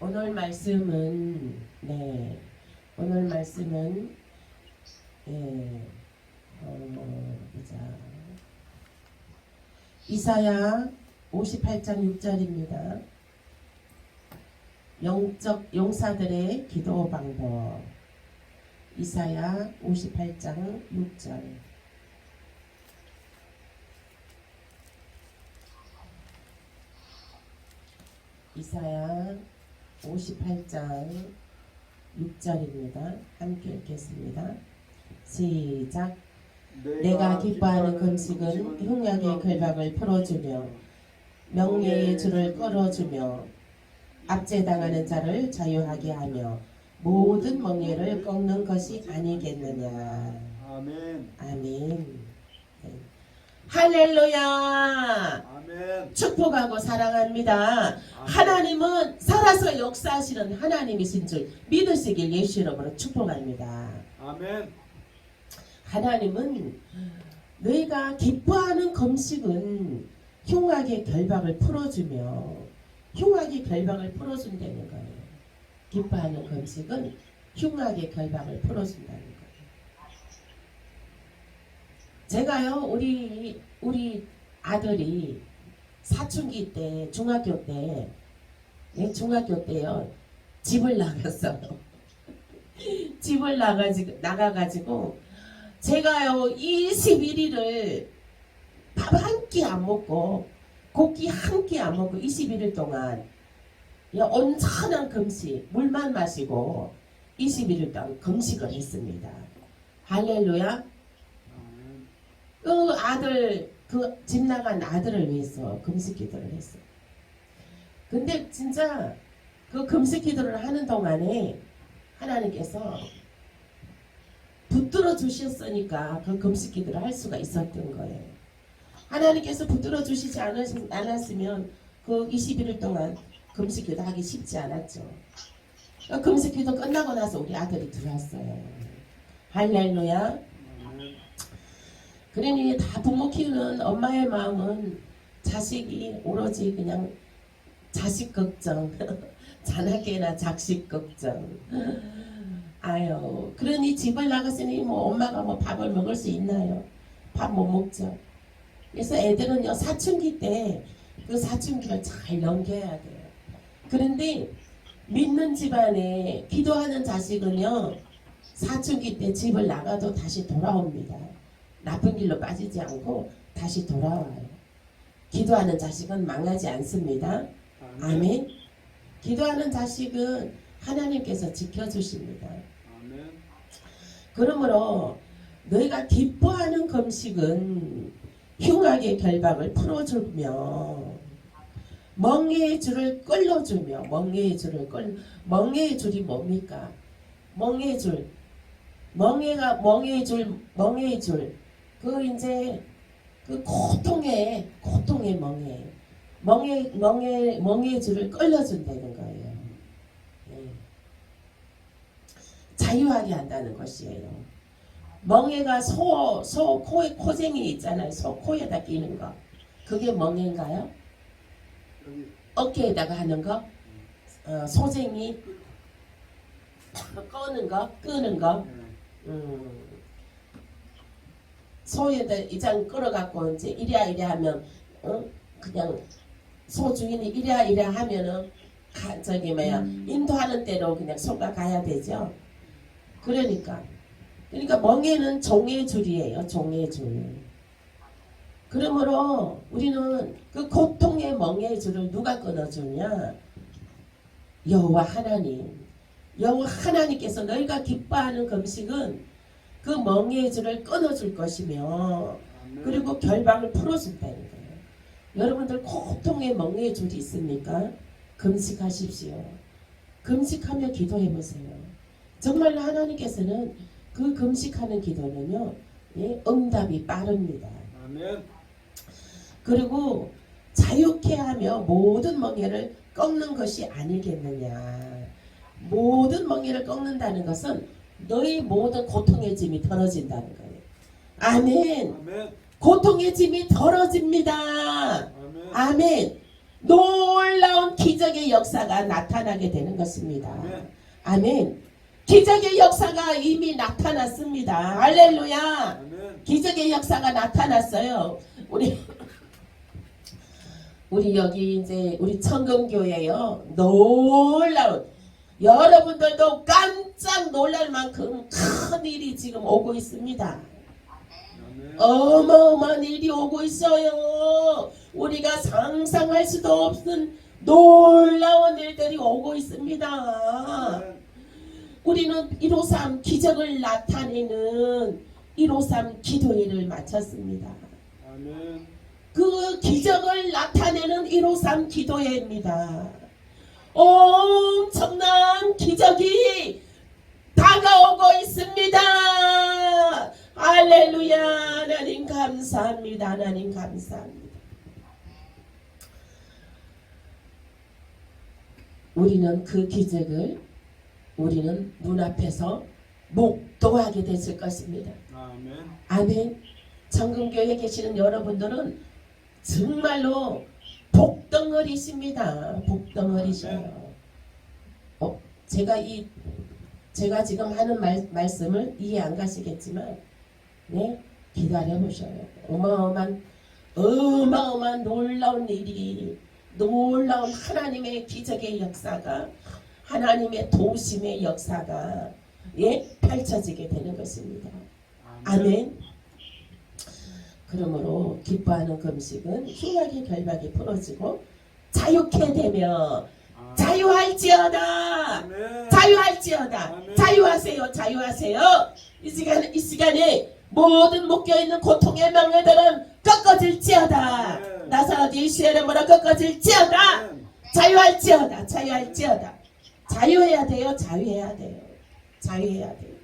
오늘 말씀은 오늘 말씀은 보자. 이사야 58장 6절입니다. 영적 용사들의 기도 방법. 이사야 58장 6절. 이사야 58장 6절입니다. 함께 읽겠습니다. 시작. 내가 기뻐하는 금식은 흉악의 결박을 풀어주며 명예의 줄을 끌어주며 압제당하는 자를 자유하게 하며 모든 멍에를 꺾는 것이 아니겠느냐. 아멘. 아멘. 네. 할렐루야. 아멘. 축복하고 사랑합니다. 아멘. 하나님은 살아서 역사하시는 하나님이신 줄 믿으시길 예수 이름으로 축복합니다. 아멘. 하나님은 너희가 기뻐하는 금식은 흉악의 결박을 풀어주며 흉악의 결박을 풀어준다는 거예요. 기뻐하는 금식은 흉악의 결박을 풀어준다는 거예요. 제가요 우리 아들이 사춘기 때 중학교 때요 집을 나갔어요. 집을 나가가지고 제가요 21일을 밥 한 끼 안 먹고 고기 한 끼 안 먹고 21일 동안 온전한 금식 물만 마시고 21일 동안 금식을 했습니다. 할렐루야. 그 아들 그 집 나간 아들을 위해서 금식 기도를 했어요. 근데 진짜 그 금식 기도를 하는 동안에 하나님께서 붙들어 주셨으니까 그 금식 기도를 할 수가 있었던 거예요. 하나님께서 붙들어 주시지 않았으면 그 21일 동안 금식 기도 하기 쉽지 않았죠. 금식 기도 끝나고 나서 우리 아들이 들어왔어요. 할렐루야. 그러니 다 부모 키우는 엄마의 마음은 자식이 오로지 그냥 자식 걱정, 자나깨나 자식 걱정. 아유, 그러니 집을 나갔으니 뭐 엄마가 뭐 밥을 먹을 수 있나요? 밥 못 먹죠. 그래서 애들은요 사춘기 때 그 사춘기를 잘 넘겨야 돼요. 그런데 믿는 집안에 기도하는 자식은요 사춘기 때 집을 나가도 다시 돌아옵니다. 나쁜 길로 빠지지 않고 다시 돌아와요. 기도하는 자식은 망하지 않습니다. 아멘. 기도하는 자식은 하나님께서 지켜주십니다. 아멘. 그러므로 너희가 기뻐하는 금식은 흉악의 결박을 풀어주며 멍에의 줄을 끌어주며 멍에의 줄이 뭡니까? 멍에의 줄 그 이제 그 고통의 멍에의 줄을 끌어준다는 거예요. 네. 자유하게 한다는 것이에요. 멍에가 코에 코쟁이 있잖아요. 소 코에다 끼는 거. 그게 멍에인가요? 어깨에다가 하는 거? 소쟁이 끄는 거. 소에다 이장 끌어갖고 이제 이랴 하면 그냥 소 주인이 이랴 하면은 인도하는 대로 그냥 소가 가야 되죠. 그러니까 멍에는 종의 줄이에요. 종의 줄. 그러므로 우리는 그 고통의 멍에의 줄을 누가 끊어주냐? 여호와 하나님께서 너희가 기뻐하는 금식은 그 멍에의 줄을 끊어줄 것이며 그리고 결박을 풀어준다는 거예요. 여러분들 고통의 멍에의 줄이 있습니까? 금식하십시오. 금식하며 기도해보세요. 정말로 하나님께서는 그 금식하는 기도는요 응답이 빠릅니다. 아멘. 그리고 자유케 하며 모든 멍에를 꺾는 것이 아니겠느냐. 모든 멍에를 꺾는다는 것은 너희 모든 고통의 짐이 덜어진다는 거예요. 아멘. 아멘. 고통의 짐이 덜어집니다. 아멘. 아멘. 놀라운 기적의 역사가 나타나게 되는 것입니다. 아멘. 아멘. 기적의 역사가 이미 나타났습니다. 할렐루야. 아멘. 기적의 역사가 나타났어요. 우리 여기 이제 우리 청금교회요. 놀라운, 여러분들도 깜짝 놀랄 만큼 큰 일이 지금 오고 있습니다. 아멘. 어마어마한 일이 오고 있어요. 우리가 상상할 수도 없는 놀라운 일들이 오고 있습니다. 아멘. 우리는 153 기적을 나타내는 153 기도회를 마쳤습니다. 아멘. 그 기적을 나타내는 153 기도회입니다. 엄청난 기적이 다가오고 있습니다. 할렐루야. 하나님 감사합니다. 하나님 감사합니다. 우리는 그 기적을 우리는 눈앞에서 목도하게 됐을 것입니다. 아멘. 아멘. 청금교회에 계시는 여러분들은 정말로 복덩어리십니다. 복덩어리셔요. 제가 지금 하는 말씀을 이해 안 가시겠지만, 네, 기다려 보셔요. 어마어마한 놀라운 일이, 놀라운 하나님의 기적의 역사가, 하나님의 도심의 역사가 펼쳐지게 되는 것입니다. 아멘. 그러므로 기뻐하는 금식은 흉악의 결박이 풀어지고 자유케 되며 자유할지어다. 아멘. 자유할지어다. 아멘. 자유하세요. 자유하세요. 이 시간에 모든 묶여있는 고통의 망대들은 꺾어질지어다. 아멘. 나사렛 예수의 이름으로 꺾어질지어다. 아멘. 자유할지어다. 자유할지어다. 자유해야 돼요. 자유해야 돼요. 자유해야 돼요.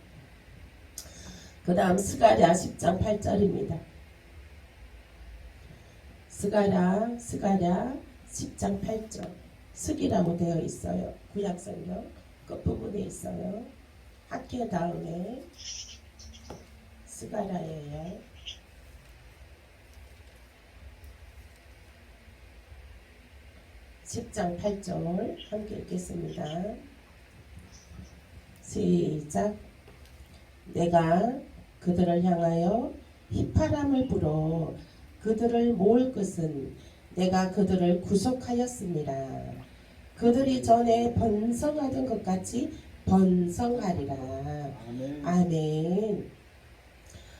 그 다음 스가랴 10장 8절입니다. 스가랴 10장 8절. 스기라고 되어 있어요. 구약성경 끝부분에 있어요. 학계 다음에 스가랴예요. (10장 8절) 함께 읽겠습니다. 시작. 내가 그들을 향하여 휘파람을 불어 그들을 모을 것은 내가 그들을 구속하였습니다. 그들이 전에 번성하던 것 같이 번성하리라. 아멘. 아멘.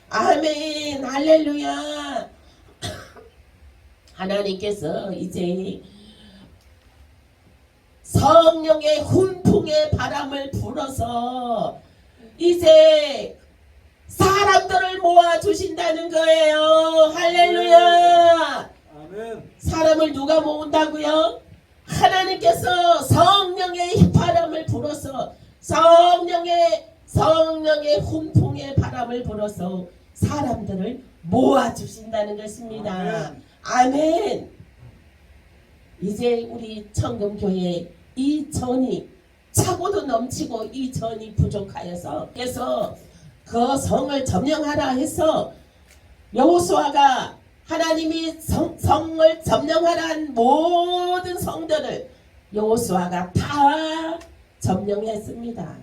아멘. 할렐루야. 하나님께서 이제 성령의 훈풍의 바람을 불어서 이제 사람들을 모아주신다는 거예요. 할렐루야. 아멘. 사람을 누가 모은다고요? 하나님께서 성령의 바람을 불어서 성령의 훈풍의 바람을 불어서 사람들을 모아주신다는 것입니다. 아멘. 이제 우리 청금교회 이 전이 차고도 넘치고 이 전이 부족하여서 그래서 그 성을 점령하라 해서 여호수아가 하나님이 성을 점령하라는 모든 성들을 여호수아가 다 점령했습니다.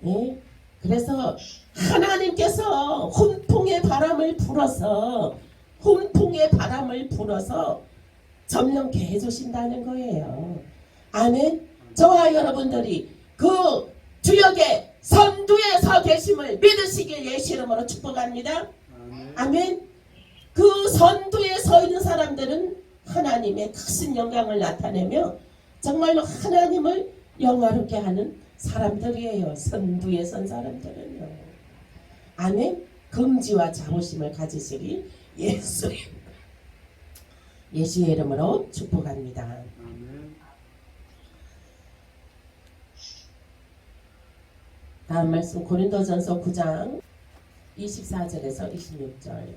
네? 그래서 하나님께서 훈풍의 바람을 불어서 점령케 해주신다는 거예요. 아멘. 저와 여러분들이 그 주역의 선두에 서 계심을 믿으시길 예수 이름으로 축복합니다. 아멘. 그 선두에 서 있는 사람들은 하나님의 크신 영광을 나타내며 정말로 하나님을 영화롭게 하는 사람들이에요. 선두에 선 사람들은요. 아멘. 긍지와 자부심을 가지시길 예수의 이름으로 축복합니다. 아멘. 다음 말씀 고린도전서 9장 24절에서 26절.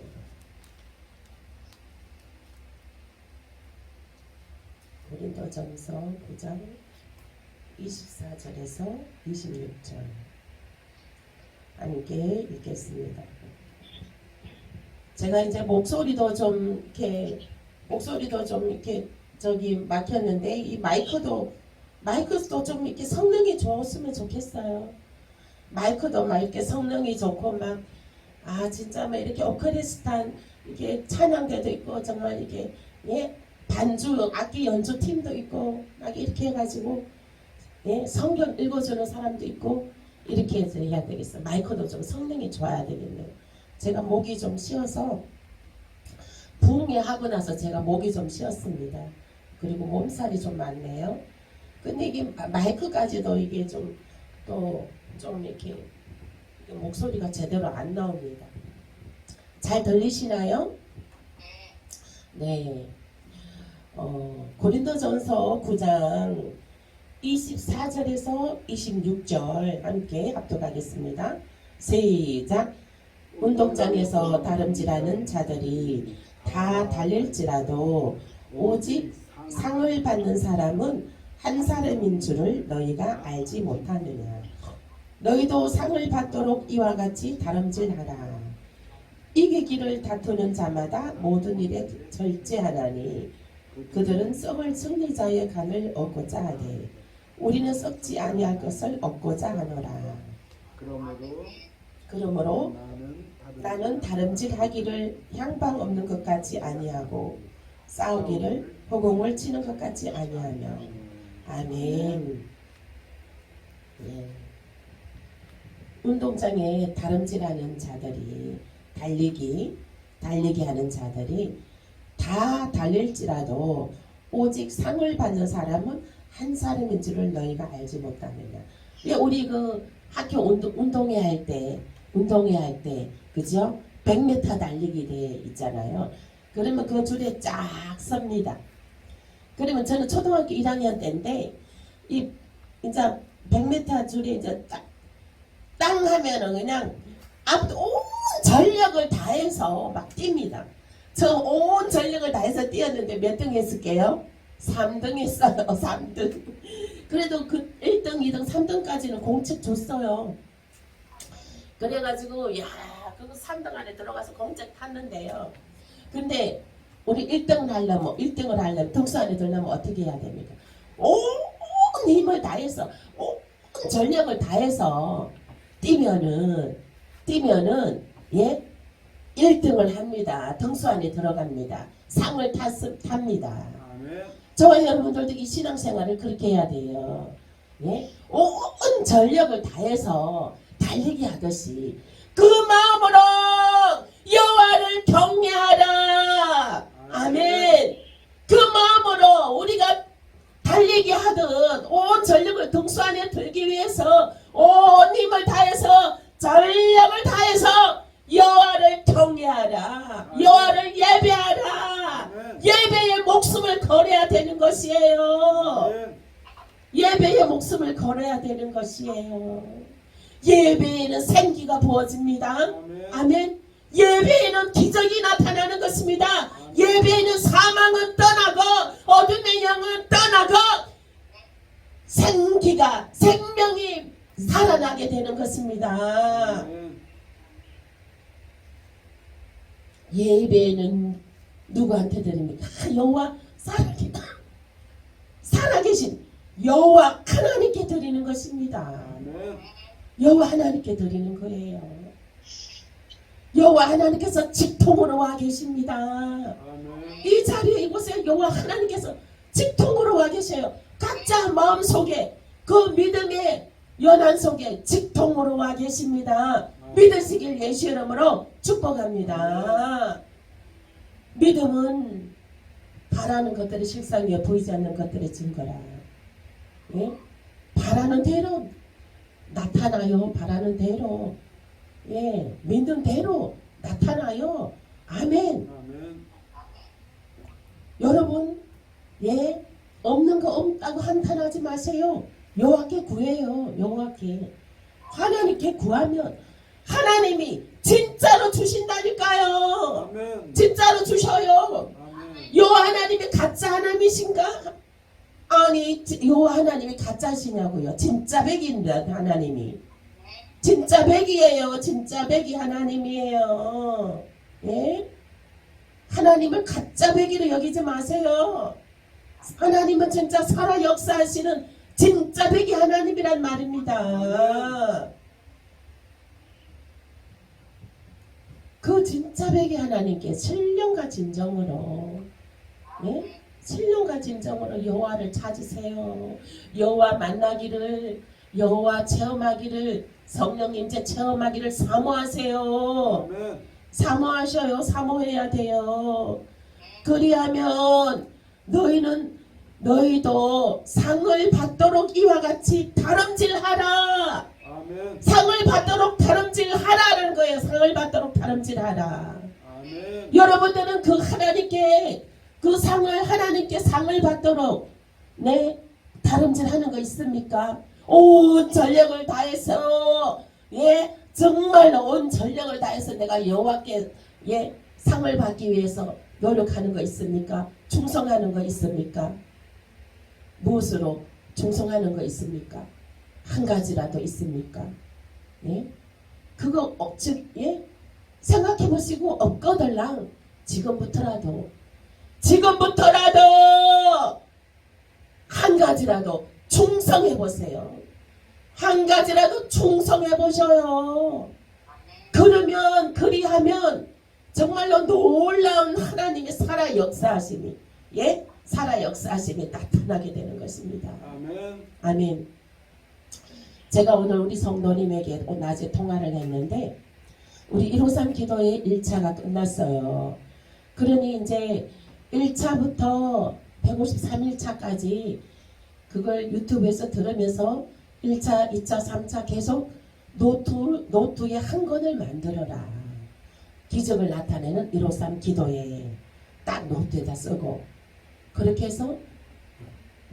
고린도전서 9장 24절에서 26절 함께 읽겠습니다. 제가 이제 목소리도 좀 이렇게 저기 막혔는데 이 마이크도 좀 이렇게 성능이 좋았으면 좋겠어요. 마이크도 막 이렇게 성능이 좋고 막 진짜 막 이렇게 오케스트라 이게 찬양대도 있고 정말 이게 반주 악기 연주 팀도 있고 막 이렇게 해가지고 성경 읽어주는 사람도 있고 이렇게 해서 해야 되겠어. 마이크도 좀 성능이 좋아야 되겠네요. 제가 목이 좀 쉬어서 부흥회 하고 나서 제가 목이 좀 쉬었습니다. 그리고 몸살이 좀 많네요. 근데 이게 마이크까지도 이게 좀 이렇게 목소리가 제대로 안 나옵니다. 잘 들리시나요? 네. 고린도전서 9장 24절에서 26절 함께 합독하겠습니다. 시작. 운동장에서 다름질하는 자들이 다 달릴지라도 오직 상을 받는 사람은 한 사람인 줄을 너희가 알지 못하느냐. 너희도 상을 받도록 이와 같이 다름질하라. 이기기를 다투는 자마다 모든 일에 절제하나니 그들은 썩을 승리자의 간을 얻고자 하되 우리는 썩지 아니할 것을 얻고자 하노라. 그러므로 나는 다름질하기를 향방 없는 것 같이 아니하고 싸우기를 허공을 치는 것 같이 아니하며. 아멘. 예. 운동장에 다름질하는 자들이 달리기 하는 자들이 다 달릴지라도 오직 상을 받는 사람은 한 사람인 줄을 너희가 알지 못하느냐. 왜 우리 그 학교 운동회 할 때 그죠? 100m 달리기 대회 있잖아요. 그러면 그 줄에 쫙 섭니다. 그러면 저는 초등학교 1학년 때인데 이제 100m 줄에 이제 땅 하면은 그냥 온 전력을 다해서 막 뜁니다. 저 온 전력을 다해서 뛰었는데 몇 등 했을게요? 3등 했어요. 3등. 그래도 그 1등, 2등, 3등까지는 공책 줬어요. 그래가지고 그거 3등 안에 들어가서 공책 탔는데요. 근데 우리 1등을 하려면 등수 안에 들려면 어떻게 해야 됩니까? 온 힘을 다해서 온 전력을 다해서 뛰면은 1등을 합니다. 등수 안에 들어갑니다. 상을 탑니다. 저와 여러분들도 이 신앙생활을 그렇게 해야 돼요. 온 전력을 다해서 달리기 하듯이 그 마음으로 여호와를 경외하라. 아멘. 그 마음으로 우리가 달리기 하듯 온 전력을 등수 안에 들기 위해서 온 힘을 다해서 전력을 다해서 여호와를 경외하라. 여호와를 예배하라. 예배에 목숨을 걸어야 되는 것이에요. 예배에 목숨을 걸어야 되는 것이에요. 예배에는 생기가 부어집니다. 아멘. 예배에는 기적이 나타나는 것입니다. 예배에는 사망은 떠나고 어둠의 영은 떠나고 생명이 살아나게 되는 것입니다. 예배는 누구한테 드립니까? 여호와 살아계신 여호와 하나님께 드리는 것입니다. 여호와 하나님께 드리는 거예요. 여호와 하나님께서 직통으로 와 계십니다. 이 자리에 이곳에 여호와 하나님께서 직통으로 와 계셔요. 각자 마음속에 그 믿음의 연한 속에 직통으로 와 계십니다. 믿으시길 예수 이름으로 축복합니다. 믿음은 바라는 것들이 실상 위에 보이지 않는 것들의 증거라. 바라는 대로 나타나요. 바라는 대로 믿는 대로 나타나요. 아멘. 여러분 없는 거 없다고 한탄하지 마세요. 여호와께 구해요. 여호와께 하나님께 구하면 하나님이 진짜로 주신다니까요. 아멘. 진짜로 주셔요. 아멘. 여호와 하나님이 가짜 하나님이신가? 아니 여호와 하나님이 가짜시냐고요. 진짜 백인데 하나님이 진짜 백이에요. 진짜 백이 하나님이에요. 하나님을 가짜 백이로 여기지 마세요. 하나님은 진짜 살아 역사하시는 진짜 되게 하나님이란 말입니다. 그 진짜 되게 하나님께 신령과 진정으로, 예? 신령과 진정으로 여호와를 찾으세요. 여호와 만나기를, 여호와 체험하기를, 성령 임재 체험하기를 사모하세요. 아멘. 사모하셔요. 사모해야 돼요. 그리하면 너희도 상을 받도록 이와 같이 다름질하라. 아멘. 상을 받도록 다름질하라는 거예요. 상을 받도록 다름질하라. 아멘. 여러분들은 그 하나님께 그 상을 하나님께 상을 받도록 네 다름질하는 거 있습니까? 온 전력을 다해서 정말로 온 전력을 다해서 내가 여호와께 상을 받기 위해서 노력하는 거 있습니까? 충성하는 거 있습니까? 무엇으로 충성하는 거 있습니까? 한 가지라도 있습니까? 그거 생각해 보시고 없거들랑 지금부터라도 한 가지라도 충성해 보세요. 한 가지라도 충성해 보셔요. 그리하면 정말로 놀라운 하나님의 살아 역사하심이 살아 역사하심이 나타나게 되는 것입니다. 아멘. 아멘. 제가 오늘 우리 성도님에게 낮에 통화를 했는데 우리 153 기도의 1차가 끝났어요. 그러니 이제 1차부터 153일차까지 그걸 유튜브에서 들으면서 1차, 2차, 3차 계속 노트에 한 권을 만들어라. 기적을 나타내는 153 기도에 딱 노트에다 쓰고 그렇게 해서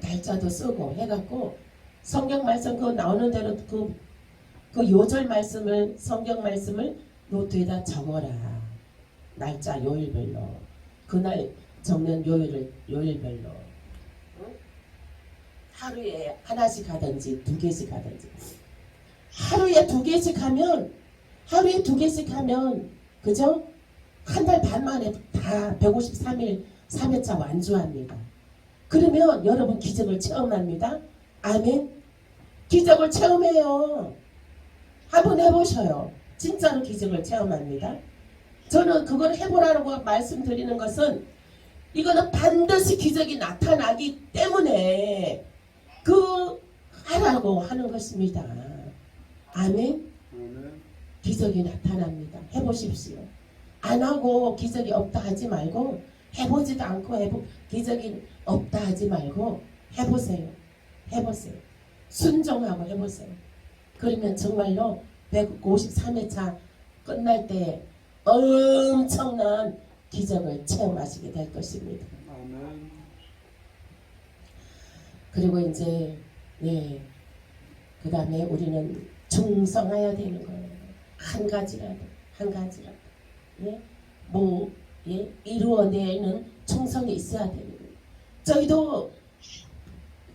날짜도 쓰고 해갖고 성경 말씀 그 나오는 대로 그 요절 말씀을 성경 말씀을 노트에다 적어라. 날짜 요일별로 그날 적는 요일별로 하루에 하나씩 하든지 2개씩 하든지 하루에 2개씩 하면 그죠? 한 달 반 만에 다 153일 3회차 완주합니다. 그러면 여러분 기적을 체험합니다. 아멘. 기적을 체험해요. 한번 해보셔요. 진짜로 기적을 체험합니다. 저는 그걸 해보라고 말씀드리는 것은 이거는 반드시 기적이 나타나기 때문에 하라고 하는 것입니다. 아멘. 아멘. 기적이 나타납니다. 해보십시오. 안 하고 기적이 없다 하지 말고 해보지도 않고 기적이 없다 하지 말고 해보세요. 순종하고 해보세요. 그러면 정말로 153회차 끝날 때 엄청난 기적을 체험하시게 될 것입니다. 아멘. 그리고 이제 그 다음에 우리는 충성해야 되는 거예요. 한 가지라도 이루어내는 충성이 있어야 되는 거예요. 저희도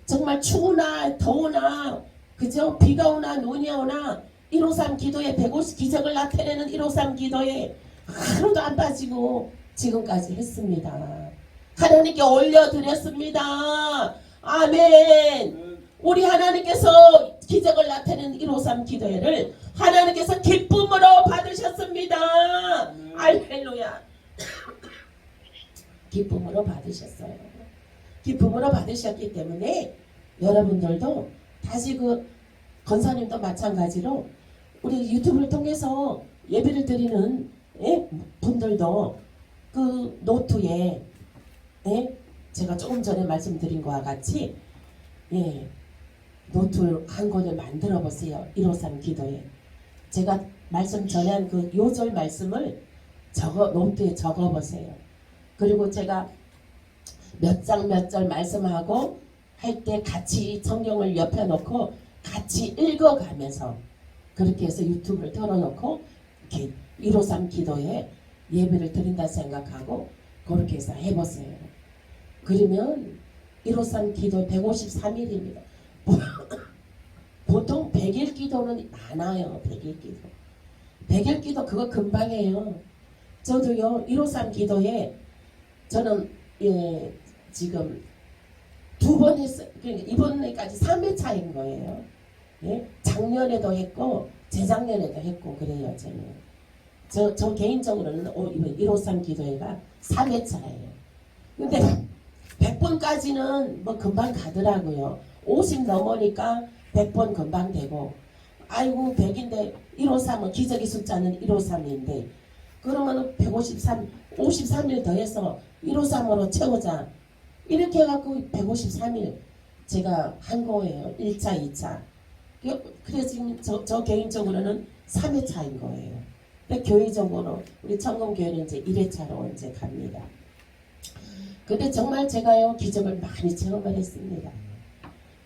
정말 추우나 더우나 그죠? 비가 오나 눈이 오나 153 기도에 150 기적을 나타내는 153 기도에 하루도 안 빠지고 지금까지 했습니다. 하나님께 올려드렸습니다. 아멘. 우리 하나님께서 기적을 나타내는 153 기도회를 하나님께서 기쁨으로 받으셨습니다. 할렐루야. 기쁨으로 받으셨어요. 기쁨으로 받으셨기 때문에 여러분들도 다시 권사님도 마찬가지로 우리 유튜브를 통해서 예배를 드리는 분들도 그 노트에 제가 조금 전에 말씀드린 것과 같이 노트 한 권을 만들어 보세요. 153 기도에 제가 말씀 전한 그 요절 말씀을 노트에 적어 보세요. 그리고 제가 몇 장 몇 절 말씀하고 할 때 같이 성경을 옆에 놓고 같이 읽어가면서 그렇게 해서 유튜브를 틀어놓고 이렇게 153 기도에 예배를 드린다 생각하고 그렇게 해서 해보세요. 그러면 153 기도 153일입니다. 보통 100일 기도는 많아요. 100일 기도. 100일 기도 그거 금방 해요. 저도요 153 기도에 저는 지금 두 번 했어. 그러니까 이번에까지 3회차인 거예요. 예? 작년에도 했고 재작년에도 했고 그래요. 저 개인적으로는 이번 153 기도회가 3회차예요. 근데 100번까지는 뭐 금방 가더라고요. 50 넘으니까 100번 금방 되고, 아이고 100인데 153은 기적의 숫자는 153인데 그러면은 53일 더해서 153으로 채우자. 이렇게 해갖고 153일 제가 한 거예요. 1차, 2차. 그래서 지금 저 개인적으로는 3회차인 거예요. 근데 교회적으로 우리 청금교회는 이제 1회차로 이제 갑니다. 근데 정말 제가요 기적을 많이 체험을 했습니다.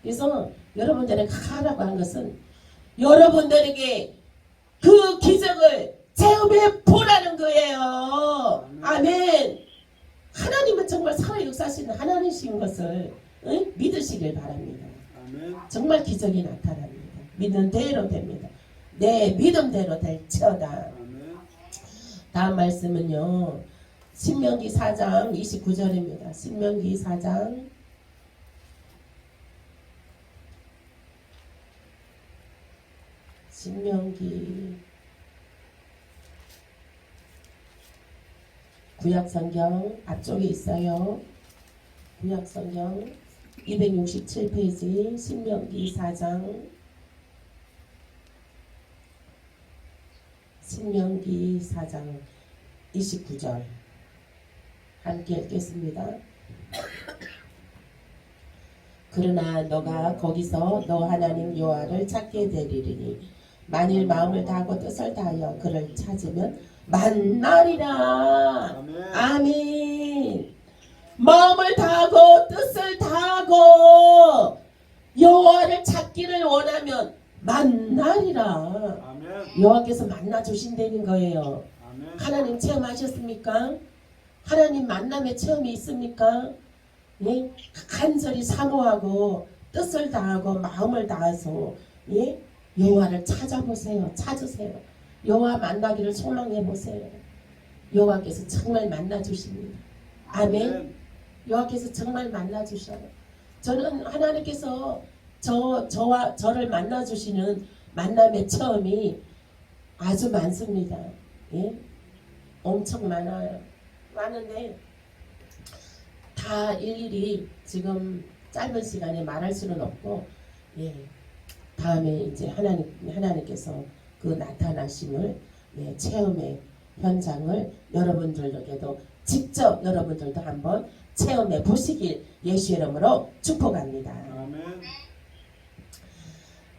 그래서 여러분들에게 하라고 한 것은 여러분들에게 그 기적을 체험해 보라는 거예요. 아멘. 하나님은 정말 살아 역사하시는 하나님이신 것을 믿으시길 바랍니다. 아멘. 정말 기적이 나타납니다. 믿는 대로 됩니다. 내 믿음대로 될지어다. 아멘. 다음 말씀은요. 신명기 4장 29절입니다. 신명기 4장 구약성경 앞쪽에 있어요. 구약성경 267페이지 신명기 4장 29절 함께 읽겠습니다. 그러나 너가 거기서 너 하나님 여호와를 찾게 되리니 만일 마음을 다하고 뜻을 다하여 그를 찾으면 만나리라. 아멘. 아멘. 마음을 다하고 뜻을 다하고 여호와를 찾기를 원하면 만나리라. 아멘. 여호와께서 만나 주신다는 거예요. 아멘. 하나님 체험하셨습니까? 하나님 만남의 체험이 있습니까? 예? 간절히 사모하고 뜻을 다하고 마음을 다해서 예? 여호와를 찾아보세요. 찾으세요. 여호와 만나기를 소망해 보세요. 여호와께서 정말 만나 주십니다. 아멘. 여호와께서 정말 만나 주셔요. 저는 하나님께서 저와 저를 만나 주시는 만남의 체험이 아주 많습니다. 예? 엄청 많아요. 많은데 다 일일이 지금 짧은 시간에 말할 수는 없고, 예, 다음에 이제 하나님께서 그 나타나심을 예, 체험의 현장을 여러분들에게도 직접 여러분들도 한번 체험해 보시길 예수 이름으로 축복합니다. 아멘.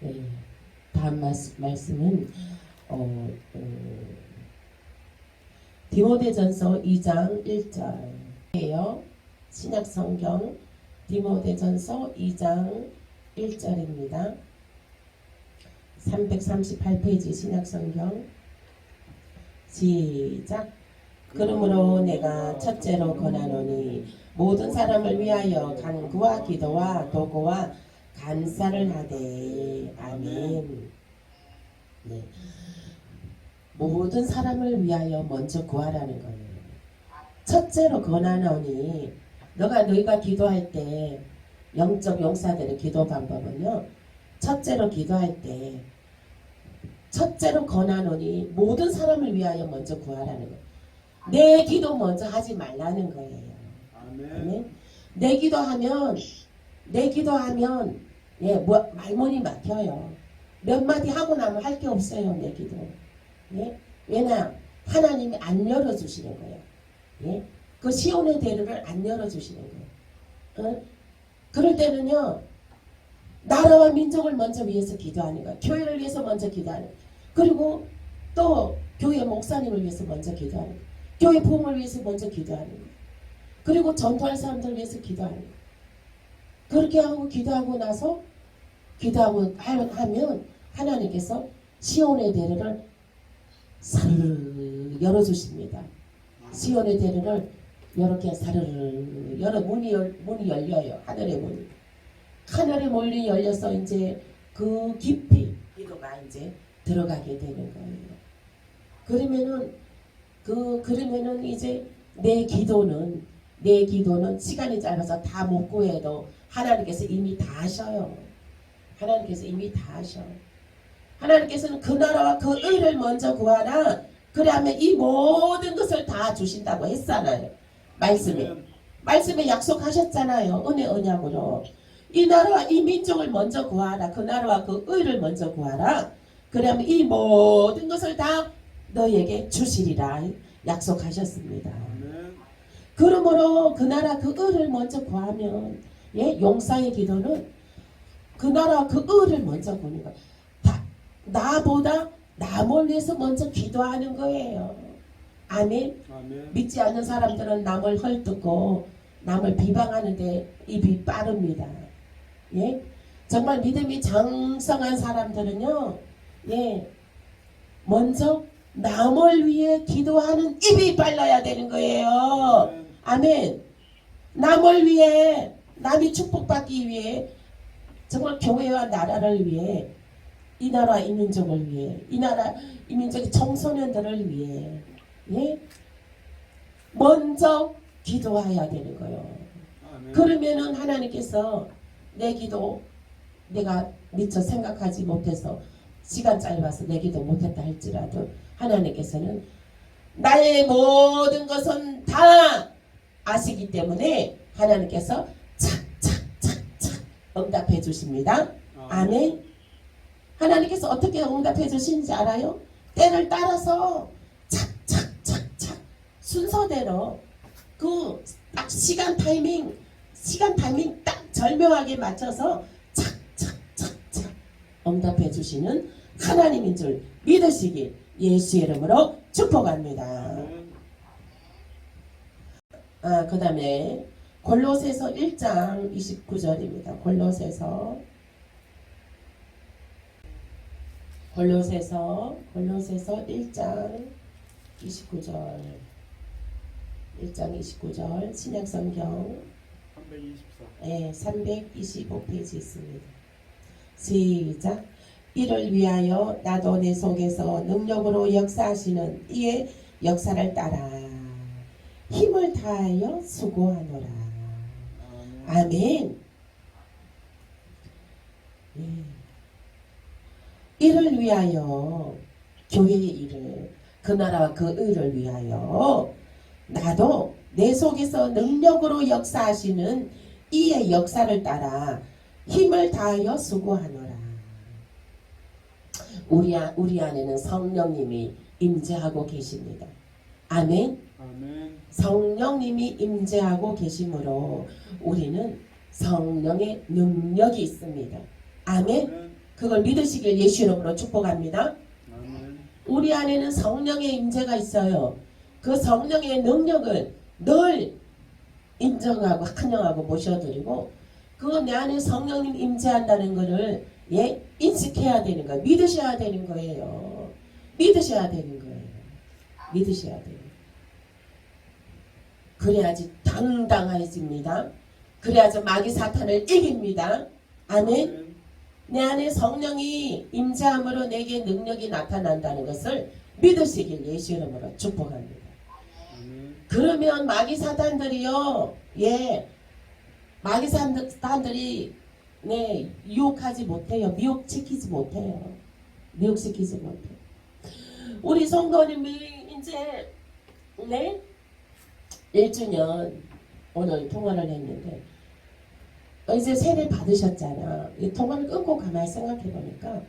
예, 다음 말씀은 디모데전서 2장 1절이에요. 신약성경 디모데전서 2장 1절입니다. 338페이지 신약성경 시작. 그러므로 내가 첫째로 권하노니 모든 사람을 위하여 간구와 기도와 도구와 감사를 하되. 아멘. 네. 모든 사람을 위하여 먼저 구하라는 거예요. 첫째로 권하노니 너희가 기도할 때 영적 용사들의 기도 방법은요. 첫째로 기도할 때 첫째로 권하노니 모든 사람을 위하여 먼저 구하라는 거예요. 내 기도 먼저 하지 말라는 거예요. 아멘. 내 기도하면 예, 말문이 막혀요. 몇 마디 하고 나면 할 게 없어요. 내 기도. 예? 왜냐? 하나님이 안 열어주시는 거예요. 예? 그 시온의 대로를 안 열어주시는 거예요. 그럴 때는요. 나라와 민족을 먼저 위해서 기도하는 거예요. 교회를 위해서 먼저 기도하는 거예요. 그리고 또 교회 목사님을 위해서 먼저 기도하는 거예요. 교회 부흥을 위해서 먼저 기도하는 거예요. 그리고 전도할 사람들을 위해서 기도하는 거예요. 그렇게 하고 기도하고 나서 기도하고 하면 하나님께서 시온의 대로를 사르르 열어주십니다. 시온의 대로를 이렇게 사르르 열어 문이 열려요. 하늘의 문이. 하늘의 문이 열려서 이제 그 깊이 기도가 이제 들어가게 되는 거예요. 그러면은 이제 내 기도는 시간이 짧아서 다 못 구해도 하나님께서 이미 다 하셔요. 하나님께서 이미 다 하셔. 하나님께서는 그 나라와 그 의를 먼저 구하라. 그러면 이 모든 것을 다 주신다고 했잖아요. 말씀에. 아멘. 말씀에 약속하셨잖아요. 은혜 언약으로. 이 나라와 이 민족을 먼저 구하라. 그 나라와 그 의를 먼저 구하라. 그러면 이 모든 것을 다 너에게 주시리라 약속하셨습니다. 아멘. 그러므로 그 나라 그 의를 먼저 구하면 용사의 기도는 그 나라 그 의를 먼저 구하는 거예요. 나보다 남을 위해서 먼저 기도하는 거예요. 아멘. 아멘. 믿지 않는 사람들은 남을 헐뜯고 남을 비방하는데 입이 빠릅니다. 예? 정말 믿음이 장성한 사람들은요, 먼저 남을 위해 기도하는 입이 빨라야 되는 거예요. 아멘. 남을 위해, 남이 축복받기 위해, 정말 교회와 나라를 위해, 이 나라 이 민족을 위해, 이 나라 이 민족의 청소년들을 위해, 먼저 기도해야 되는 거예요. 아멘. 그러면은 하나님께서 내 기도 내가 미처 생각하지 못해서 시간 짧아서 내 기도 못했다 할지라도 하나님께서는 나의 모든 것은 다 아시기 때문에 하나님께서 착착착착 응답해 주십니다. 아멘. 하나님께서 어떻게 응답해 주시는지 알아요? 때를 따라서 착착착착 순서대로 그 딱 시간 타이밍 딱 절묘하게 맞춰서 착착착착 응답해 주시는 하나님인 줄 믿으시기 예수의 이름으로 축복합니다. 그 다음에 골로새서 1장 29절입니다. 골로새서 1장 29절 1장 29절 신약성경 324. 325페이지 있습니다. 시작. 이를 위하여 나도 내 속에서 능력으로 역사하시는 이의 역사를 따라 힘을 다하여 수고하노라. 아멘. 이를 위하여 교회의 일을 그 나라와 그 의를 위하여 나도 내 속에서 능력으로 역사하시는 이의 역사를 따라 힘을 다하여 수고하노라. 우리 안에는 성령님이 임재하고 계십니다. 아멘. 아멘. 성령님이 임재하고 계시므로 우리는 성령의 능력이 있습니다. 아멘. 그걸 믿으시길 예수 이름으로 축복합니다. 아멘. 우리 안에는 성령의 임재가 있어요. 그 성령의 능력을 늘 인정하고 환영하고 모셔드리고 그 내 안에 성령님 임재한다는 것을 인식해야 되는 거예요. 믿으셔야 되는 거예요. 믿으셔야 되는 거예요. 믿으셔야 돼요. 그래야지 당당해집니다. 그래야지 마귀 사탄을 이깁니다. 아멘. 내 안에 성령이 임재함으로 내게 능력이 나타난다는 것을 믿으시길 예수 이름으로 축복합니다. 그러면 마귀 사탄들이요, 마귀 사탄들이 유혹하지 못해요. 미혹시키지 못해요. 미혹시키지 못해요. 우리 성도님이 이제 1주년 오늘 통화를 했는데 이제 세례 받으셨잖아. 이 통화를 끊고 가만히 생각해 보니까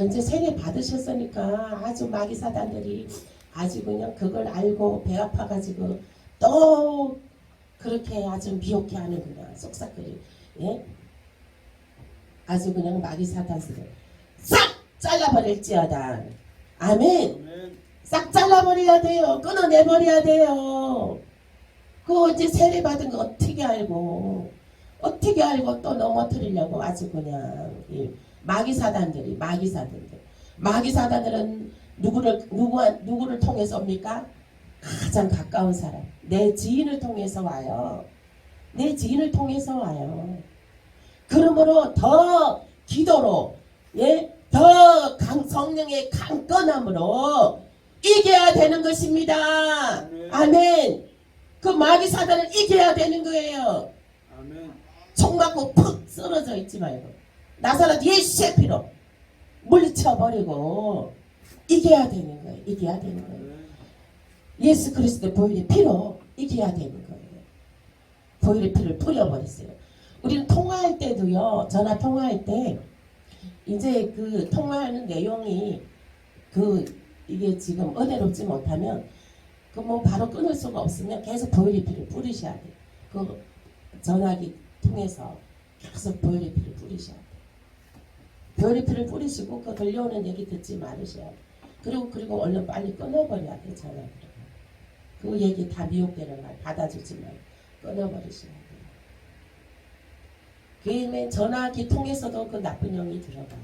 이제 세례 받으셨으니까 아주 마귀 사단들이 아주 그냥 그걸 알고 배 아파가지고 또 그렇게 아주 미혹해 하는구나. 쏙싹거리. 아주 그냥 마귀 사단들을 싹 잘라버릴지어다. 아멘. 싹 잘라버려야 돼요. 끊어내버려야 돼요. 그거 이제 세례 받은 거 어떻게 알고 또 넘어뜨리려고 아주 그냥 마귀 사단들은 누구를 통해서 옵니까? 가장 가까운 사람, 내 지인을 통해서 와요. 내 지인을 통해서 와요. 그러므로 더 기도로 더 성령의 강건함으로 이겨야 되는 것입니다. 아멘. 그 마귀 사단을 이겨야 되는 거예요. 아멘. 총 맞고 푹 쓰러져 있지 말고 나사렛 예수의 피로 물리쳐버리고 이겨야 되는 거예요. 이겨야 되는 거예요. 예수 그리스도의 보혈의 피로 이겨야 되는 거예요. 보혈의 피를 뿌려버렸어요. 우리는 통화할 때도요. 전화 통화할 때 이제 그 통화하는 내용이 이게 지금 은혜롭지 못하면 그 뭐 바로 끊을 수가 없으면 계속 보혈의 피를 뿌리셔야 돼요. 그 전화기 통해서 계속 보혈의 피를 뿌리셔야 돼요. 보혈의 피를 뿌리시고 그 들려오는 얘기 듣지 말으셔야 돼요. 그리고 얼른 빨리 끊어버려야 돼요. 전화기를. 그 얘기 다 미혹되는 말 받아주지 말고 끊어버리셔야 돼요. 그러면 전화기 통해서도 그 나쁜 영이 들어가요.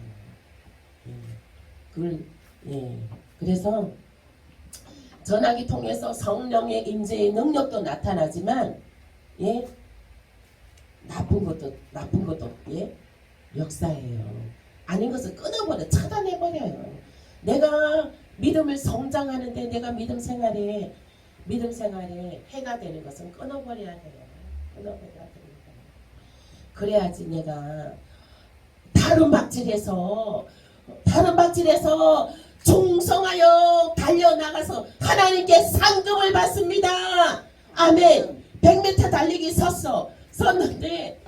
그래서 전화기 통해서 성령의 임재의 능력도 나타나지만 나쁜 것도 역사예요. 아닌 것을 끊어버려 차단해버려요. 내가 믿음을 성장하는데 내가 믿음 생활에 해가 되는 것은 끊어버려야 돼요. 끊어버려야 됩니다. 그래야지 내가 다른 박질에서 충성하여 달려나가서 하나님께 상급을 받습니다. 아멘. 100m 달리기 섰는데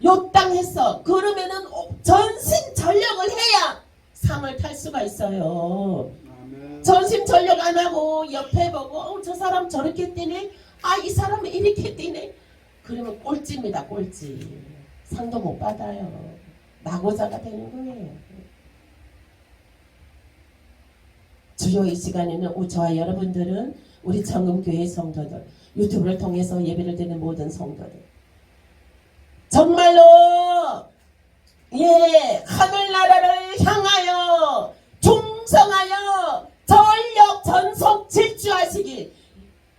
요땅했어. 그러면은 전심전력을 해야 상을 탈 수가 있어요. 아멘. 전심전력 안 하고 옆에 보고 저 사람 저렇게 뛰네. 이 사람은 이렇게 뛰네. 그러면 꼴찌입니다. 꼴찌. 상도 못 받아요. 낙오자가 되는 거예요. 주요 이 시간에는 저와 여러분들은 우리 정금교회 성도들, 유튜브를 통해서 예배를 드리는 모든 성도들, 정말로 하늘나라를 향하여 충성하여 전력 전속 질주하시길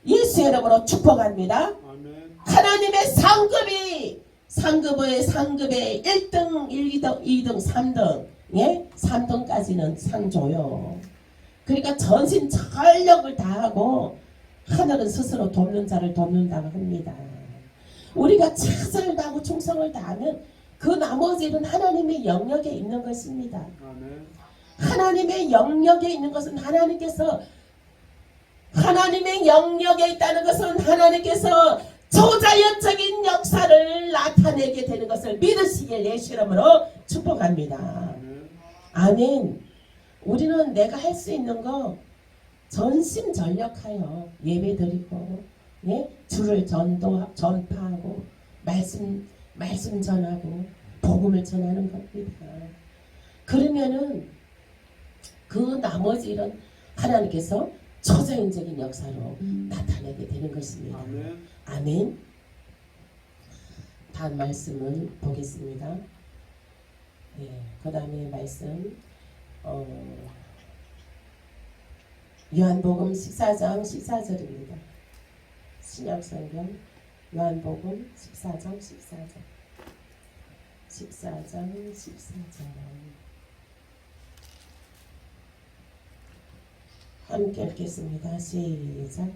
예수 이름으로 축복합니다. 아멘. 하나님의 상급의 1등, 2등, 3등 3등까지는 상 줘요. 그러니까 전신 전력을 다하고 하늘은 스스로 돕는 자를 돕는다고 합니다. 우리가 최선을 다하고 충성을 다하면 그 나머지는 하나님의 영역에 있는 것입니다. 아멘. 하나님의 영역에 있는 것은 하나님의 영역에 있다는 것은 하나님께서 초자연적인 역사를 나타내게 되는 것을 믿으시길 예수 이름으로 축복합니다. 아멘. 우리는 내가 할 수 있는 거 전심전력하여 예배드리고 주를 전파하고 말씀 전하고 복음을 전하는 겁니다. 그러면은 그 나머지 일은 하나님께서 초자연적인 역사로 나타내게 되는 것입니다. 아멘. 아멘. 다음 말씀을 보겠습니다. 그 다음에 말씀 요한복음 14장 14절입니다. 신약성경 요한복음 14장 14절. 함께 읽겠습니다. 시작.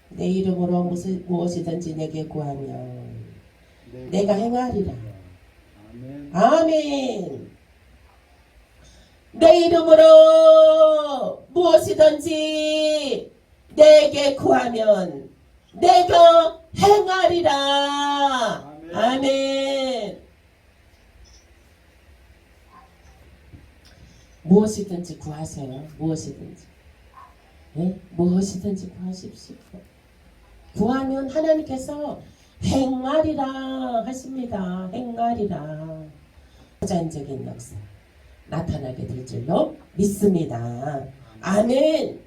내 이름으로 무엇이든지 내게 구하면 내가 행하리라. 아멘. 아멘. 내 이름으로 무엇이든지 내게 구하면 내가 행하리라. 아멘. 아멘. 무엇이든지 구하세요. 무엇이든지. 무엇이든지 구하십시오. 구하면 하나님께서 행하리라 하십니다. 행하리라. 초자연적인 역사 나타나게 될 줄로 믿습니다. 아멘.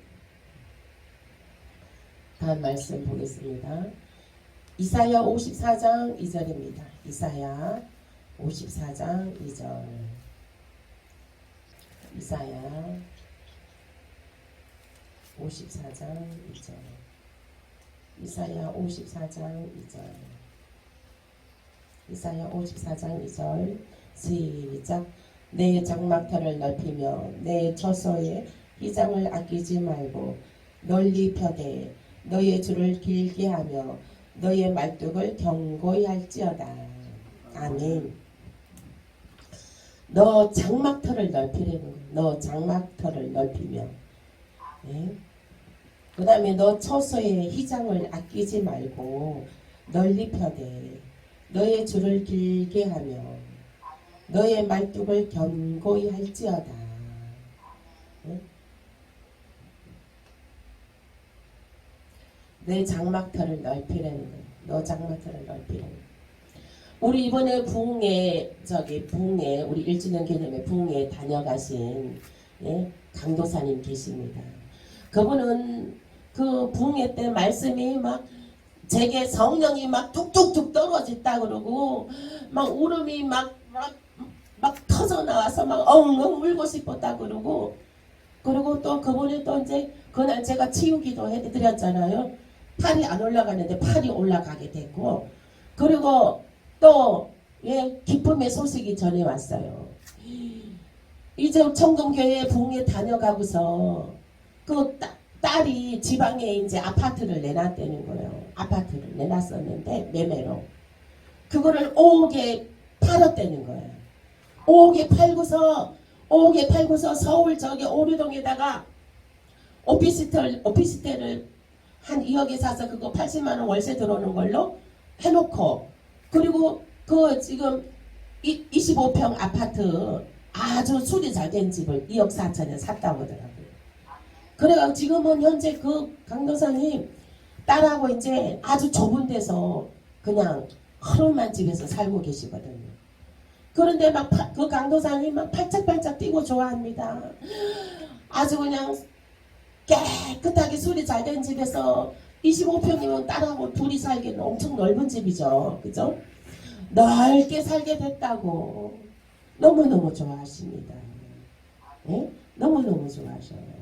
다음 말씀 보겠습니다. 이사야 54장 2절입니다. 이사야 54장 2절. 이사야 54장 2절. 이사야 54장 2절. 이사야 54장 2절. 시작. 내 장막터를 넓히며 내 처소의 휘장을 아끼지 말고 널리 펴되 너의 줄을 길게 하며 너의 말뚝을 견고히 할지어다. 아멘. 너 장막터를 넓히라는 거야. 너 장막터를 넓히며. 네? 그 다음에 너 처소의 휘장을 아끼지 말고 널리 펴되 너의 줄을 길게 하며 너의 말뚝을 견고히 할지어다. 네? 내 장막터를 넓히라는 거야. 너 장막터를 넓히라는 거야. 우리 이번에 부흥회 우리 1주년 기념회 부흥회 다녀가신 강도사님 계십니다. 그분은 그 부흥회 때 말씀이 막 제게 성령이 막 뚝뚝뚝 떨어졌다 그러고 막 울음이 막 터져 나와서 막 엉엉 울고 싶었다 그러고 그리고 또 그분이 또 이제 그날 제가 치유기도 해드렸잖아요. 팔이 안 올라가는데 팔이 올라가게 됐고 그리고 또 기쁨의 소식이 전해 왔어요. 이제 청동교회 부흥회 다녀가고서 그 딸이 지방에 이제 아파트를 내놨다는 거예요. 아파트를 내놨었는데 매매로 그거를 5억에 팔았다는 거예요. 5억에 팔고서 서울 저기 오류동에다가 오피스텔을 한 2억에 사서 그거 80만 원 월세 들어오는 걸로 해놓고 그리고 그 지금 25평 아파트 아주 수리 잘 된 집을 2억 4천에 샀다고 하더라고요. 그래가 지금은 현재 그 강도사님 딸하고 이제 아주 좁은 데서 그냥 허름한 집에서 살고 계시거든요. 그런데 막 그 강도사님 막 팔짝팔짝 뛰고 좋아합니다. 아주 그냥 깨끗하게 수리 잘 된 집에서 25평이면 딸하고 둘이 살기는 엄청 넓은 집이죠. 그죠? 넓게 살게 됐다고 너무너무 좋아하십니다. 네? 너무너무 좋아하셔요.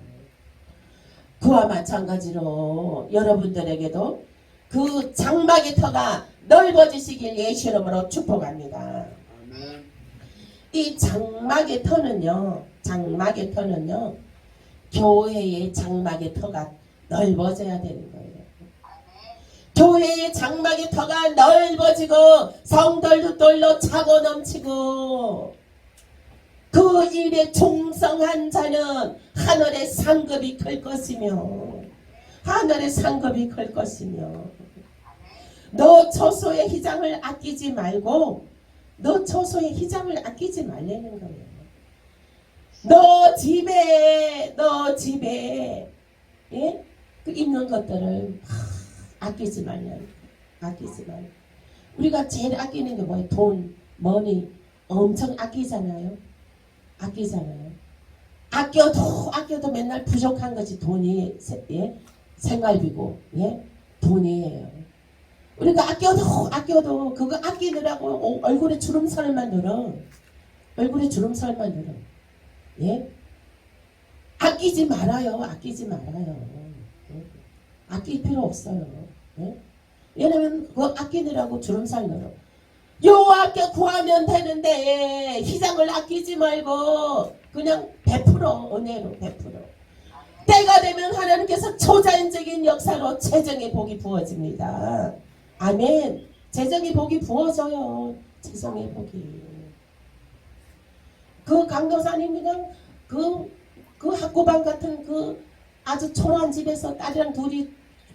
그와 마찬가지로 여러분들에게도 그 장막의 터가 넓어지시길 예수 이름으로 축복합니다. 아멘. 이 장막의 터는요. 교회의 장막의 터가 넓어져야 되는 거예요. 교회의 장막의 터가 넓어지고 성들도 돌로 차고 넘치고 그 일에 충성한 자는 하늘의 상급이 클 것이며 너 처소의 휘장을 아끼지 말고 너 처소의 휘장을 아끼지 말라는 거예요. 너 집에 그 있는 것들을 아끼지 말라. 우리가 제일 아끼는 게 뭐예요? 돈, 머니 엄청 아끼잖아요. 아껴도 맨날 부족한 것이 돈이 생활비고 돈이에요. 우리가 아껴도 그거 아끼느라고 얼굴에 주름살만 늘어. 아끼지 말아요. 아낄 필요 없어요. 왜냐면 그거 아끼느라고 주름살 늘어. 여호와께 구하면 되는데 휘장을 아끼지 말고 그냥 베풀어. 은혜로 베풀어. 때가 되면 하나님께서 초자연적인 역사로 재정의 복이 부어집니다. 아멘. 재정의 복이 부어져요. 재정의 복이. 그 강도사님 그냥 그 학구방 같은 그 아주 초라한 집에서 딸이랑 둘이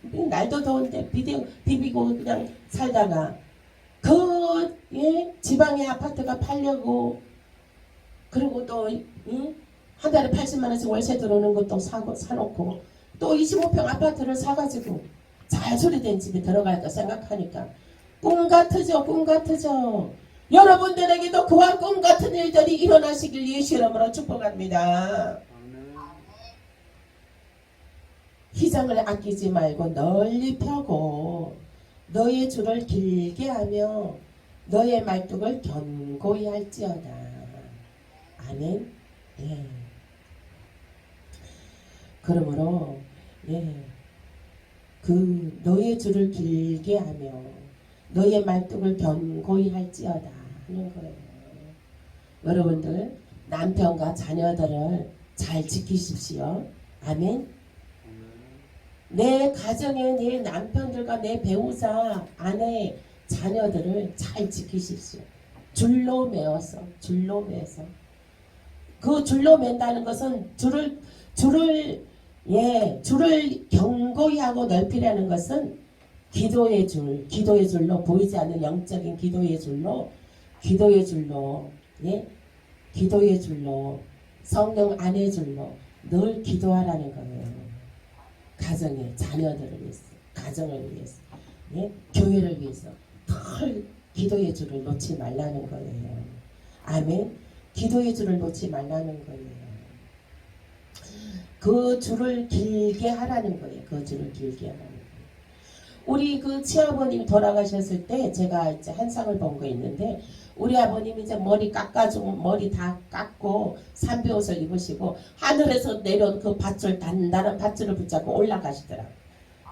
날도 더운데 비비고 그냥 살다가 지방의 아파트가 팔려고 그리고 또 한 달에 80만 원씩 월세 들어오는 것도 사놓고 또 25평 아파트를 사가지고 잘 수리된 집에 들어갈까 생각하니까 꿈 같으죠. 여러분들에게도 그와 꿈 같은 일들이 일어나시길 예수 이름으로 축복합니다. 휘장을 아끼지 말고 널리 펴고 너의 줄을 길게 하며 너의 말뚝을 견고히 할지어다. 아멘. 그러므로 그 너의 줄을 길게 하며 너의 말뚝을 견고히 할지어다 하는 거예요. 여러분들 남편과 자녀들을 잘 지키십시오. 아멘. 내 가정에 내 남편들과 내 배우자, 아내, 자녀들을 잘 지키십시오. 줄로 매어서 그 줄로 맨다는 것은 줄을 견고히 하고 넓히라는 것은 기도의 줄로 보이지 않는 영적인 기도의 줄로 성령 안의 줄로 늘 기도하라는 거예요. 가정에 자녀들을 위해서, 가정을 위해서, 교회를 위해서 늘 기도의 줄을 놓지 말라는 거예요. 아멘. 기도의 줄을 놓지 말라는 거예요. 그 줄을 길게 하라는 거예요. 그 줄을 길게 하라는 거예요. 우리 그 친아버님 돌아가셨을 때 제가 이제 한 상을 본 거 있는데, 우리 아버님이 이제 머리 깎아주고 머리 다 깎고 삼비옷을 입으시고 하늘에서 내려온 그 밧줄, 단단한 밧줄을 붙잡고 올라가시더라.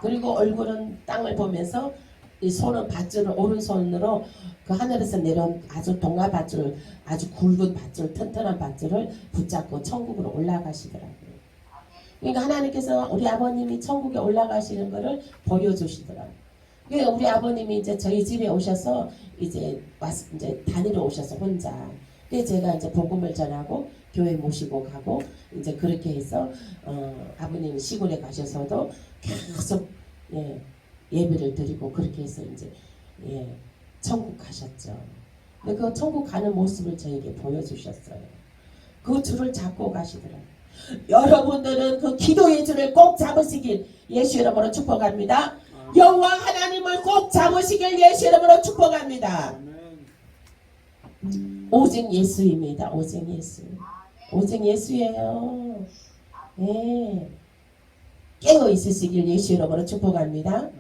그리고 얼굴은 땅을 보면서 이 손은 밧줄을 오른손으로 그 하늘에서 내려온 아주 동화 밧줄, 아주 굵은 밧줄, 튼튼한 밧줄을 붙잡고 천국으로 올라가시더라고요. 그러니까 하나님께서 우리 아버님이 천국에 올라가시는 것을 보여주시더라고요. 그러니까 우리 아버님이 이제 저희 집에 오셔서 이제 다니러 오셔서 혼자. 그래서 제가 이제 복음을 전하고 교회 모시고 가고 이제 그렇게 해서 아버님 시골에 가셔서도 계속 예배를 드리고 그렇게 해서 이제 천국 가셨죠. 근데 그 천국 가는 모습을 저에게 보여주셨어요. 그 줄을 잡고 가시더라고요. 여러분들은 그 기도의 줄을 꼭 잡으시길 예수 이름으로 축복합니다. 여호와 하나님을 꼭 잡으시길 예수 이름으로 축복합니다. 아멘. 오직 예수입니다. 오직 예수. 오직 예수예요. 깨어 있으시길 예수 이름으로 축복합니다. 아멘.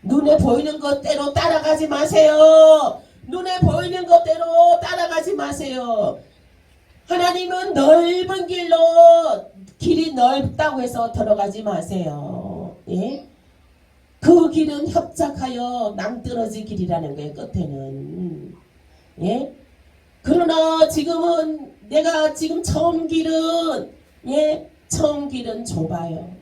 눈에 보이는 것대로 따라가지 마세요. 눈에 보이는 것대로 따라가지 마세요. 하나님은 넓은 길이 넓다고 해서 들어가지 마세요. 그 길은 협착하여 낭떠러지 길이라는 거예요. 끝에는. 그러나 지금은 내가 지금 처음 길은 좁아요.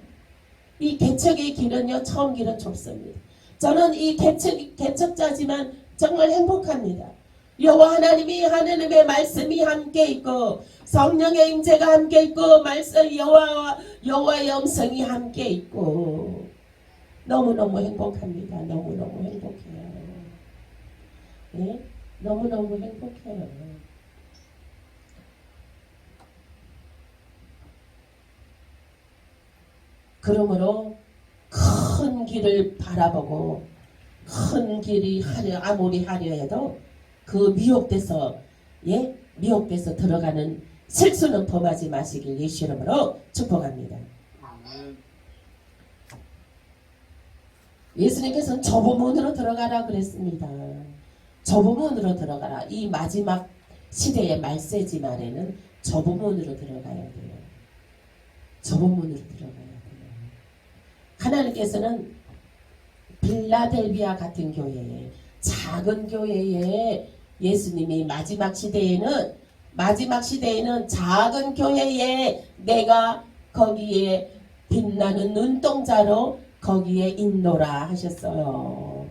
이 개척의 길은요, 처음 길은 좁습니다. 저는 이 개척자지만 정말 행복합니다. 여호와 하나님의 말씀이 함께 있고 성령의 임재가 함께 있고 말씀 여호와의 음성이 함께 있고 너무너무 행복합니다. 너무너무 행복해요. 너무너무 행복해요. 그러므로 큰 길을 바라보고 큰 길이 아무리 하려 해도 그 미혹돼서 들어가는 실수는 범하지 마시길 예수 이름으로 축복합니다. 아멘. 예수님께서는 좁은 문으로 들어가라 그랬습니다. 좁은 문으로 들어가라. 이 마지막 시대의 말세지 말에는 좁은 문으로 들어가야 돼요. 좁은 문으로 들어가야 돼요. 하나님께서는 빌라델비아 같은 교회에, 작은 교회에 예수님이 마지막 시대에는 작은 교회에 내가 거기에 빛나는 눈동자로 거기에 인도라 하셨어요.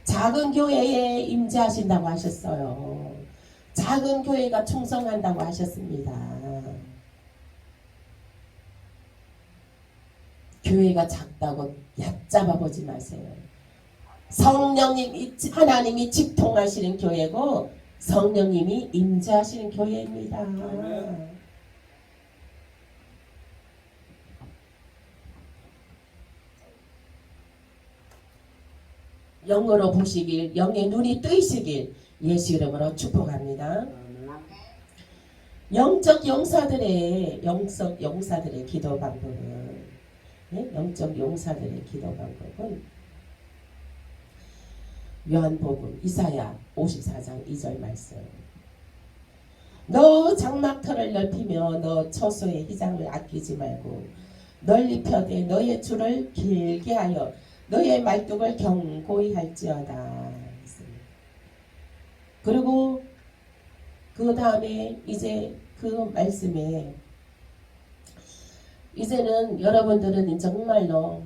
작은 교회에 임재하신다고 하셨어요. 작은 교회가 충성한다고 하셨습니다. 교회가 작다고 얕잡아 보지 마세요. 하나님이 직통하시는 교회고 성령님이 임재하시는 교회입니다. 아멘. 영으로 보시길, 영의 눈이 뜨이시길 예수 이름으로 축복합니다. 아멘. 영적 용사들의 기도 방법은 요한복음 이사야 54장 2절 말씀. 너 장막터를 넓히며 너 처소의 휘장을 아끼지 말고 널리 펴되 너의 줄을 길게 하여 너의 말뚝을 견고히 할지어다. 그리고 그 다음에 이제 그 말씀에 이제는 여러분들은 정말로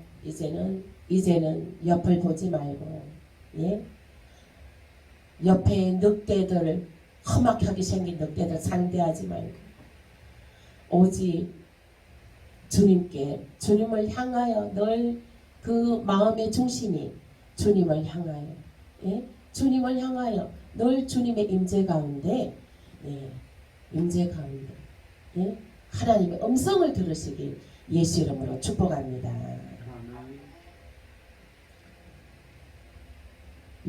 이제는 옆을 보지 말고, 예? 옆에 늑대들, 험악하게 생긴 늑대들 상대하지 말고, 오직 주님을 향하여 늘 그 마음의 중심이 주님을 향하여, 예? 주님을 향하여 늘 주님의 임재 가운데, 예? 임재 가운데, 예? 하나님의 음성을 들으시길 예수 이름으로 축복합니다. 아멘.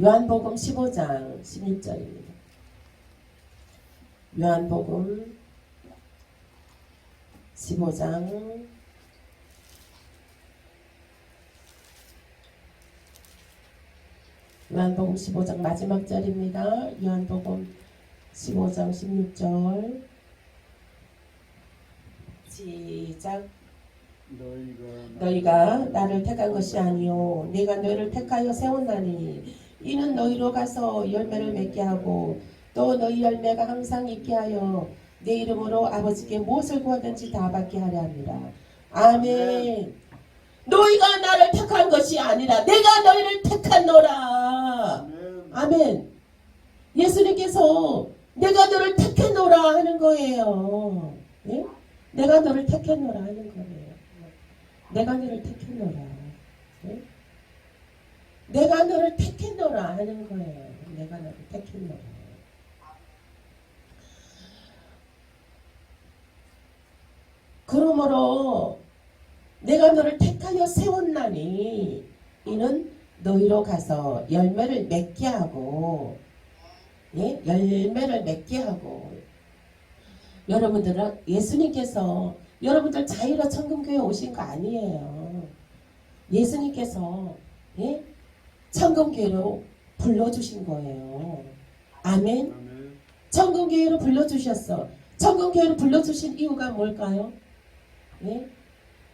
요한복음 15장 16절입니다. 요한복음 15장 15장 마지막 절입니다. 요한복음 15장 16절 시작. 너희가 나를 택한 것이 아니요 내가 너희를 택하여 세웠나니 이는 너희로 가서 열매를 맺게 하고 또 너희 열매가 항상 있게 하여 내 이름으로 아버지께 무엇을 구하든지 다 받게 하려 합니다. 아멘. 너희가 나를 택한 것이 아니라 내가 너희를 택하노라. 아멘. 예수님께서 내가 너를 택했노라 하는 거예요. 예? 내가 너를 택했노라 하는 거예요. 내가 너를 택했노라. 예? 내가 너를 택했노라 하는 거예요. 내가 너를 택했노라. 그러므로 내가 너를 택하여 세웠나니 이는 너희로 가서 열매를 맺게 하고, 예? 열매를 맺게 하고. 여러분들은 예수님께서 여러분들 자유로 천금교회 오신 거 아니에요. 예수님께서, 예? 천금교회로 불러주신 거예요. 아멘. 천금교회로 불러주셨어. 천금교회로 불러주신 이유가 뭘까요? 예?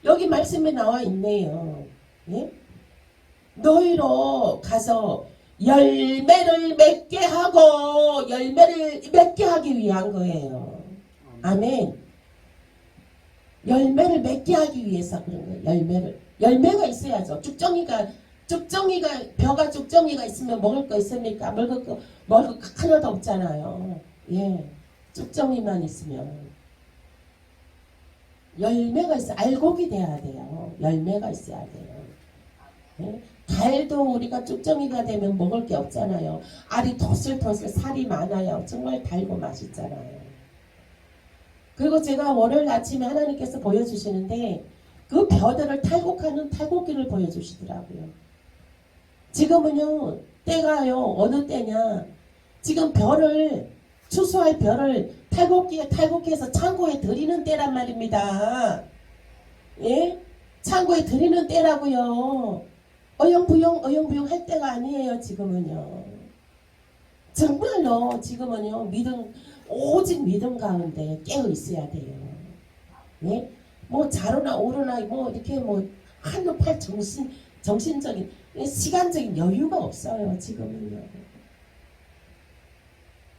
여기 말씀에 나와 있네요. 예? 너희로 가서 열매를 맺게 하고 열매를 맺게 하기 위한 거예요. 아멘. 열매를 맺게 하기 위해서 그런 거예요. 열매가 있어야죠. 벼가 쭉정이가 있으면 먹을 거 있습니까? 먹을 거 하나도 없잖아요. 예. 쭉정이만 있으면. 열매가 있어. 알곡이 돼야 돼요. 열매가 있어야 돼요. 예? 달도 우리가 쭉정이가 되면 먹을 게 없잖아요. 알이 토슬토슬 살이 많아요. 정말 달고 맛있잖아요. 그리고 제가 월요일 아침에 하나님께서 보여주시는데 그 벼들을 탈곡하는 탈곡기를 보여주시더라고요. 지금은요 때가요 어느 때냐 지금 추수할 벼를 탈곡해서 창고에 들이는 때란 말입니다. 예? 창고에 들이는 때라고요. 어영부영 할 때가 아니에요. 지금은요. 정말로 지금은요 오직 믿음 가운데 깨어 있어야 돼요. 예? 뭐 자로나 오로나 뭐 이렇게 뭐 한눈 팔 정신적인 시간적인 여유가 없어요. 지금은요.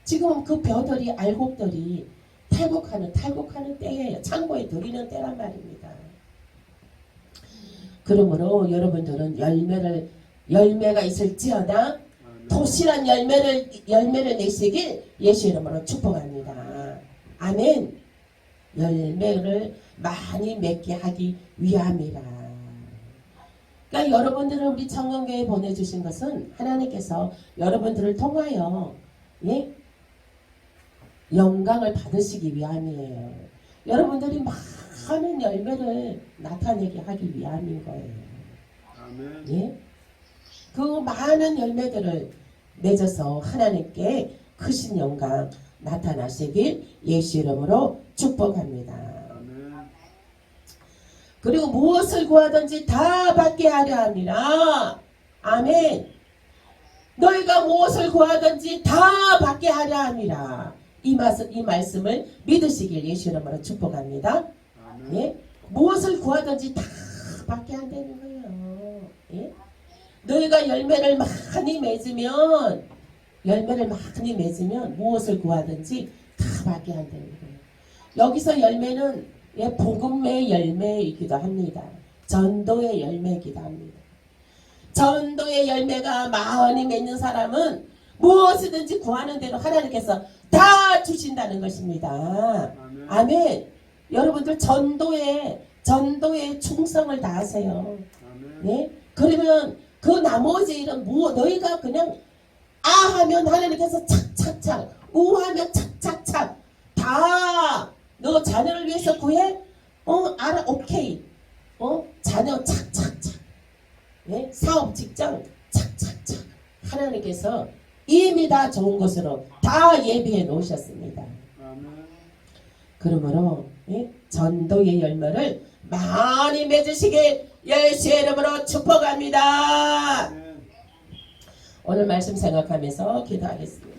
지금 그 벼들이 알곡들이 탈곡하는 때예요. 창고에 들이는 때란 말입니다. 그러므로 여러분들은 열매가 있을지어다 도실한 열매를 내시길 예수 이름으로 축복합니다. 아멘. 열매를 많이 맺게 하기 위함이라. 그러니까 여러분들을 우리 청년교회에 보내주신 것은 하나님께서 여러분들을 통하여 예? 영광을 받으시기 위함이에요. 여러분들이 많은 열매를 나타내게 하기 위함인 거예요. 아멘. 예? 그 많은 열매들을 맺어서 하나님께 크신 영광 나타나시길 예수 이름으로 축복합니다. 아멘. 그리고 무엇을 구하든지 다 받게 하려 합니다. 아멘. 너희가 무엇을 구하든지 다 받게 하려 합니다. 이 말씀을 믿으시길 예수 이름으로 축복합니다. 예? 무엇을 구하든지 다 받게 한다는 거예요. 예? 너희가 열매를 많이 맺으면 무엇을 구하든지 다 받게 한다는 거예요. 여기서 열매는 예, 복음의 열매이기도 합니다. 전도의 열매이기도 합니다. 전도의 열매가 많이 맺는 사람은 무엇이든지 구하는 대로 하나님께서 다 주신다는 것입니다. 아멘. 아멘. 여러분들 전도에 충성을 다하세요. 아멘. 네? 그러면 그 나머지 일은 너희가 그냥 아 하면 하나님께서 착착착, 우 하면 착착착 다 너 자녀를 위해서 구해? 알아, 오케이. 자녀 착착착. 네? 사업, 직장 착착착. 하나님께서 이미 다 좋은 것으로 다 예비해 놓으셨습니다. 아멘. 그러므로 전도의 열매를 많이 맺으시길 예수의 이름으로 축복합니다. 아멘. 오늘 말씀 생각하면서 기도하겠습니다.